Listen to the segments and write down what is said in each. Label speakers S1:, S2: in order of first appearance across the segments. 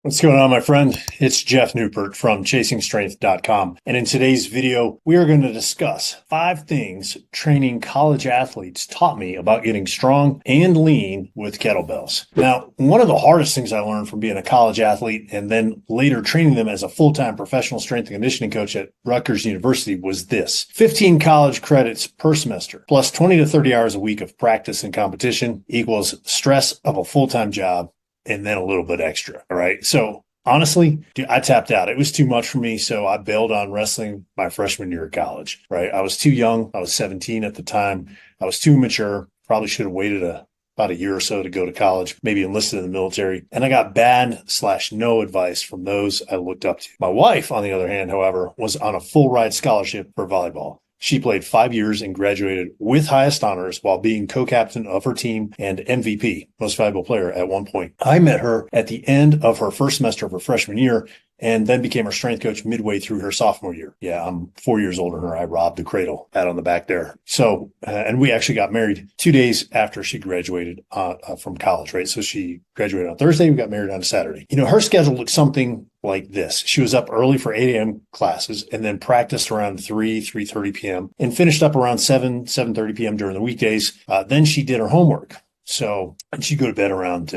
S1: What's going on, my friend? It's Jeff Newport from ChasingStrength.com. And in today's video, we are going to discuss 5 things training college athletes taught me about getting strong and lean with kettlebells. Now, one of the hardest things I learned from being a college athlete and then later training them as a full-time professional strength and conditioning coach at Rutgers University was this: 15 college credits per semester plus 20 to 30 hours a week of practice and competition equals stress of a full-time job and then a little bit extra. All right. So honestly, dude, I tapped out. It was too much for me. So I bailed on wrestling my freshman year of college. Right. I was too young. I was 17 at the time. I was too mature. Probably should have waited about a year or so to go to college, maybe enlisted in the military. And I got bad/no advice from those I looked up to. My wife, on the other hand, however, was on a full ride scholarship for volleyball. She played 5 years and graduated with highest honors while being co-captain of her team and MVP, most valuable player, at one point. I met her at the end of her first semester of her freshman year and then became her strength coach midway through her sophomore year. Yeah, I'm 4 years older than her. I robbed the cradle out on the back there. So, and we actually got married 2 days after she graduated from college, right? So she graduated on Thursday. We got married on Saturday. You know, her schedule looked something like this. She was up early for 8 a.m. classes and then practiced around 3:30 p.m. and finished up around 7:30 p.m. during the weekdays. Then she did her homework. So she'd go to bed around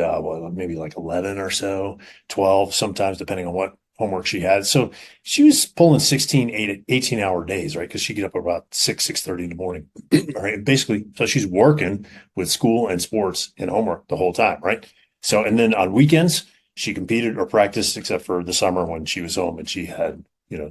S1: maybe like 11 or so, 12 sometimes, depending on what homework she had. So she was pulling 18-hour days, right? Because she'd get up about 6:30 in the morning, right? And basically, so she's working with school and sports and homework the whole time, right? So, and then on weekends, she competed or practiced, except for the summer when she was home and she had,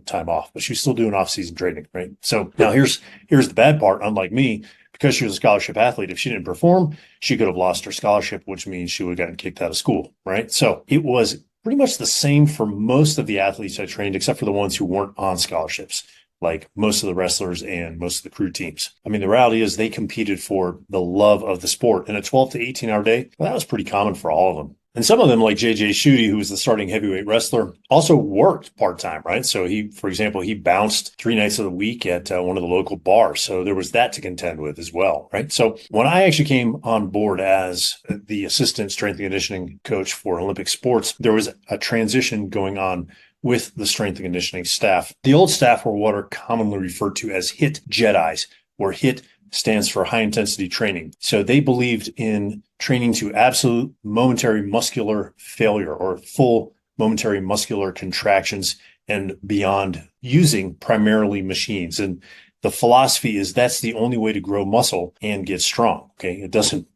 S1: time off, but she was still doing off-season training, right? So now here's the bad part. Unlike me, because she was a scholarship athlete, if she didn't perform, she could have lost her scholarship, which means she would have gotten kicked out of school, right? So it was pretty much the same for most of the athletes I trained, except for the ones who weren't on scholarships, like most of the wrestlers and most of the crew teams. I mean, the reality is they competed for the love of the sport. And a 12 to 18-hour day, well, that was pretty common for all of them. And some of them, like JJ Schutte, who was the starting heavyweight wrestler, also worked part-time, right? So for example, he bounced 3 nights of the week at one of the local bars. So there was that to contend with as well, right? So when I actually came on board as the assistant strength and conditioning coach for Olympic sports, there was a transition going on with the strength and conditioning staff. The old staff were what are commonly referred to as HIT Jedis, where HIT stands for high intensity training. So they believed in training to absolute momentary muscular failure or full momentary muscular contractions and beyond, using primarily machines. And the philosophy is that's the only way to grow muscle and get strong. Okay. It doesn't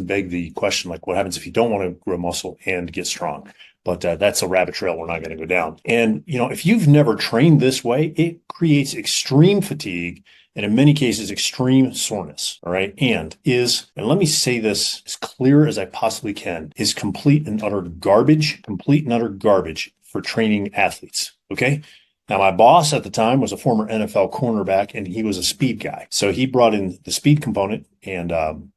S1: beg the question, like, what happens if you don't want to grow muscle and get strong? But that's a rabbit trail we're not going to go down. And, if you've never trained this way, it creates extreme fatigue and in many cases, extreme soreness. All right. And let me say this as clear as I possibly can, is complete and utter garbage for training athletes. Okay. Now, my boss at the time was a former NFL cornerback, and he was a speed guy. So he brought in the speed component, and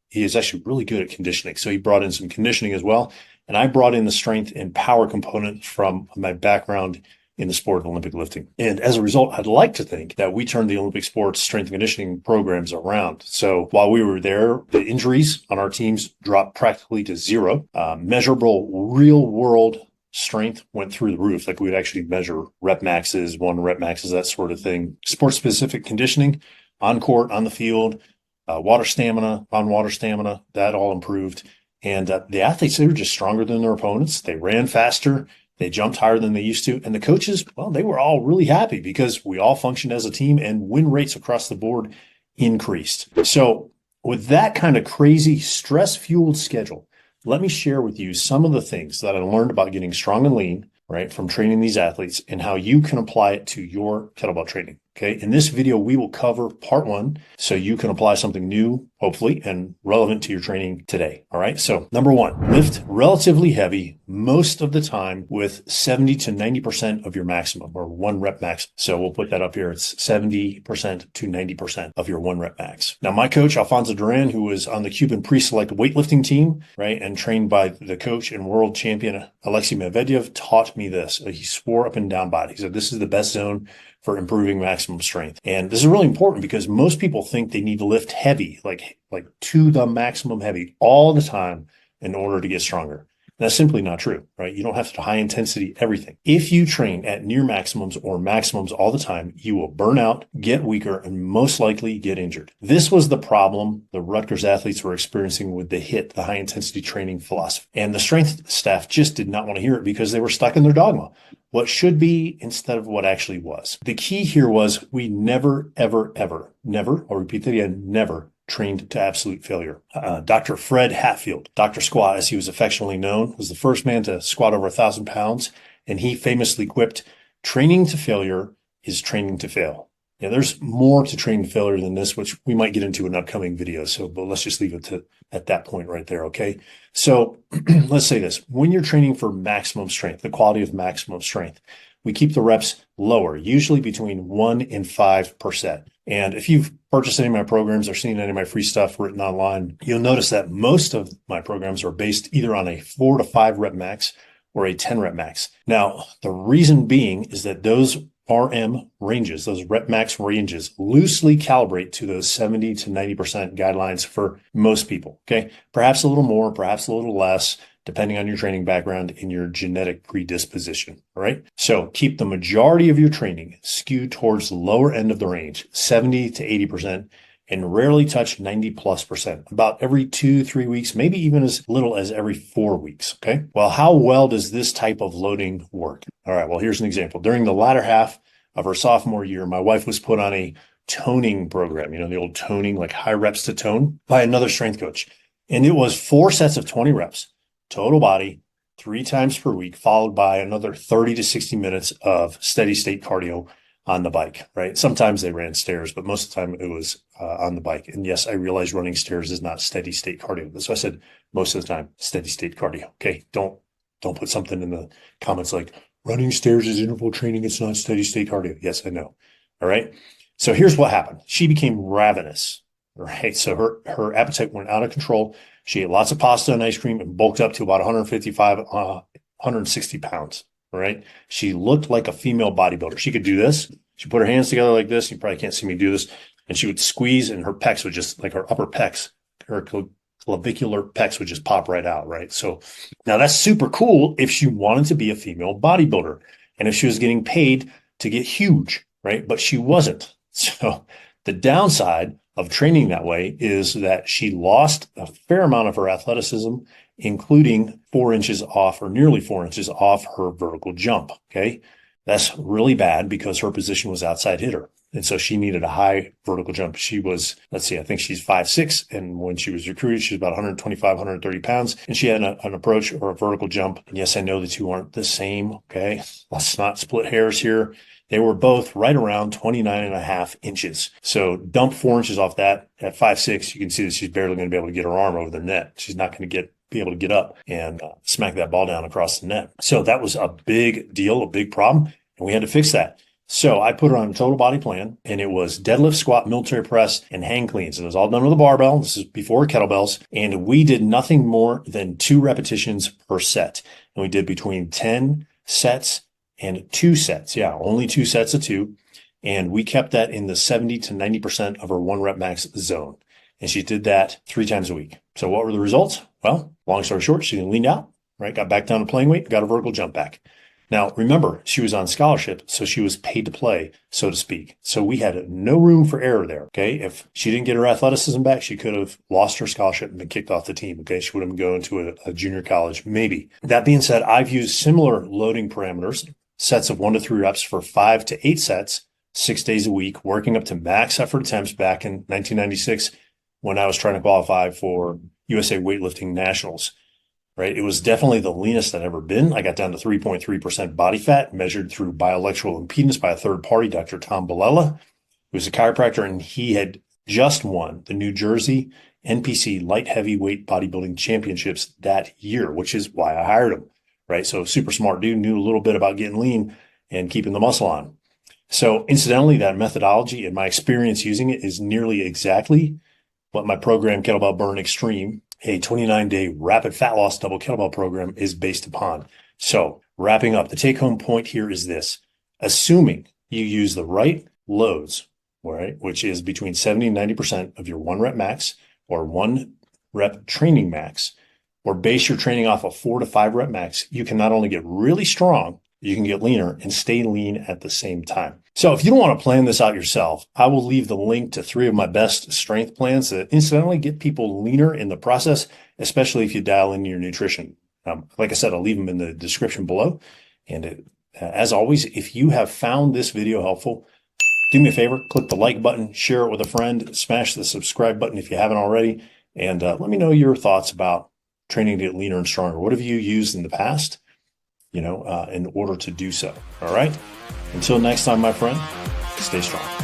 S1: he is actually really good at conditioning. So he brought in some conditioning as well. And I brought in the strength and power component from my background in the sport of Olympic lifting. And as a result, I'd like to think that we turned the Olympic sports strength and conditioning programs around. So while we were there, the injuries on our teams dropped practically to zero. Measurable real world strength went through the roof. Like, we would actually measure rep maxes, 1 rep maxes, that sort of thing. Sport specific conditioning on court, on the field, water stamina, on water stamina, that all improved. And the athletes, they were just stronger than their opponents. They ran faster. They jumped higher than they used to. And the coaches, well, they were all really happy because we all functioned as a team and win rates across the board increased. So with that kind of crazy stress-fueled schedule, let me share with you some of the things that I learned about getting strong and lean, right, from training these athletes, and how you can apply it to your kettlebell training. Okay. In this video, we will cover part 1 so you can apply something new, hopefully, and relevant to your training today. All right. So number 1, lift relatively heavy most of the time with 70 to 90% of your maximum, or 1 rep max. So we'll put that up here. It's 70% to 90% of your 1 rep max. Now, my coach, Alfonso Duran, who was on the Cuban pre-select weightlifting team, right, and trained by the coach and world champion Alexey Medvedyev, taught me this. He swore up and down by it. He said, this is the best zone for improving maximum strength. And this is really important because most people think they need to lift heavy, like to the maximum heavy all the time in order to get stronger. That's simply not true, right? You don't have to high intensity everything. If you train at near maximums or maximums all the time, you will burn out, get weaker, and most likely get injured. This was the problem the Rutgers athletes were experiencing with the HIIT, the high intensity training philosophy. And the strength staff just did not want to hear it because they were stuck in their dogma. What should be instead of what actually was. The key here was we never, ever, ever, never, I'll repeat that again, never trained to absolute failure. Dr. Fred Hatfield, Dr. Squat, as he was affectionately known, was the first man to squat over 1,000 pounds. And he famously quipped, training to failure is training to fail. Yeah, there's more to training to failure than this, which we might get into in upcoming videos. So, but let's just leave it at that point right there, okay? So let's say this. When you're training for maximum strength, the quality of maximum strength, we keep the reps lower, usually between 1 and 5%. And if you've purchased any of my programs or seen any of my free stuff written online, you'll notice that most of my programs are based either on a 4 to 5 rep max or a 10 rep max. Now, the reason being is that those RM ranges, those rep max ranges, loosely calibrate to those 70 to 90% guidelines for most people, okay? Perhaps a little more, perhaps a little less, depending on your training background and your genetic predisposition, all right? So keep the majority of your training skewed towards the lower end of the range, 70 to 80%, and rarely touch 90+%, about every 2-3 weeks, maybe even as little as every 4 weeks, okay? Well, how well does this type of loading work? All right, well, here's an example. During the latter half of her sophomore year, my wife was put on a toning program, the old toning, like high reps to tone, by another strength coach. And it was 4 sets of 20 reps, total body, 3 times per week, followed by another 30 to 60 minutes of steady state cardio on the bike, right? Sometimes they ran stairs, but most of the time it was on the bike. And yes, I realize running stairs is not steady state cardio. That's why I said most of the time, steady state cardio. Okay. Don't put something in the comments like running stairs is interval training. It's not steady state cardio. Yes, I know. All right. So here's what happened. She became ravenous, right? So her appetite went out of control. She ate lots of pasta and ice cream and bulked up to about 155, 160 pounds. Right? She looked like a female bodybuilder. She could do this. She put her hands together like this. You probably can't see me do this. And she would squeeze and her pecs would just, like her upper pecs, her clavicular pecs would just pop right out, right? So now that's super cool if she wanted to be a female bodybuilder and if she was getting paid to get huge, right? But she wasn't. So the downside of training that way is that she lost a fair amount of her athleticism, including 4 inches off or nearly 4 inches off her vertical jump. Okay. That's really bad because her position was outside hitter. And so she needed a high vertical jump. She was, let's see, I think she's 5'6". And when she was recruited, she was about 125, 130 pounds. And she had an approach or a vertical jump. And yes, I know the two aren't the same. Okay. Let's not split hairs here. They were both right around 29.5 inches. So dump 4 inches off that at 5'6". You can see that she's barely going to be able to get her arm over the net. She's not going to be able to get up and smack that ball down across the net. So that was a big deal, a big problem. And we had to fix that. So I put her on a total body plan, and it was deadlift, squat, military press, and hang cleans. And it was all done with a barbell. This is before kettlebells. And we did nothing more than 2 repetitions per set. And we did between 10 sets and 2 sets. Yeah, only 2 sets of 2. And we kept that in the 70 to 90% of her 1 rep max zone. And she did that 3 times a week. So what were the results? Well, long story short, she leaned out, right? Got back down to playing weight, got a vertical jump back. Now, remember, she was on scholarship, so she was paid to play, so to speak. So we had no room for error there, okay? If she didn't get her athleticism back, she could have lost her scholarship and been kicked off the team, okay? She would have been going to a junior college, maybe. That being said, I've used similar loading parameters, sets of 1 to 3 reps for 5 to 8 sets, 6 days a week, working up to max effort attempts back in 1996 when I was trying to qualify for USA Weightlifting Nationals. Right. It was definitely the leanest I'd ever been. I got down to 3.3% body fat measured through bioelectrical impedance by a third party, Dr. Tom Bilella, who was a chiropractor, and he had just won the New Jersey NPC light heavyweight bodybuilding championships that year, which is why I hired him. Right. So super smart dude, knew a little bit about getting lean and keeping the muscle on. So incidentally, that methodology and my experience using it is nearly exactly what my program, Kettlebell Burn Extreme, a 29-day rapid fat loss double kettlebell program, is based upon. So wrapping up, the take-home point here is this. Assuming you use the right loads, right, which is between 70 and 90% of your 1 rep max or 1 rep training max, or base your training off a 4 to 5 rep max, you can not only get really strong, you can get leaner and stay lean at the same time. So if you don't want to plan this out yourself, I will leave the link to 3 of my best strength plans that incidentally get people leaner in the process, especially if you dial in your nutrition. Like I said, I'll leave them in the description below. And as always, if you have found this video helpful, do me a favor, click the like button, share it with a friend, smash the subscribe button if you haven't already, and let me know your thoughts about training to get leaner and stronger. What have you used in the past, in order to do so? All right. Until next time, my friend, stay strong.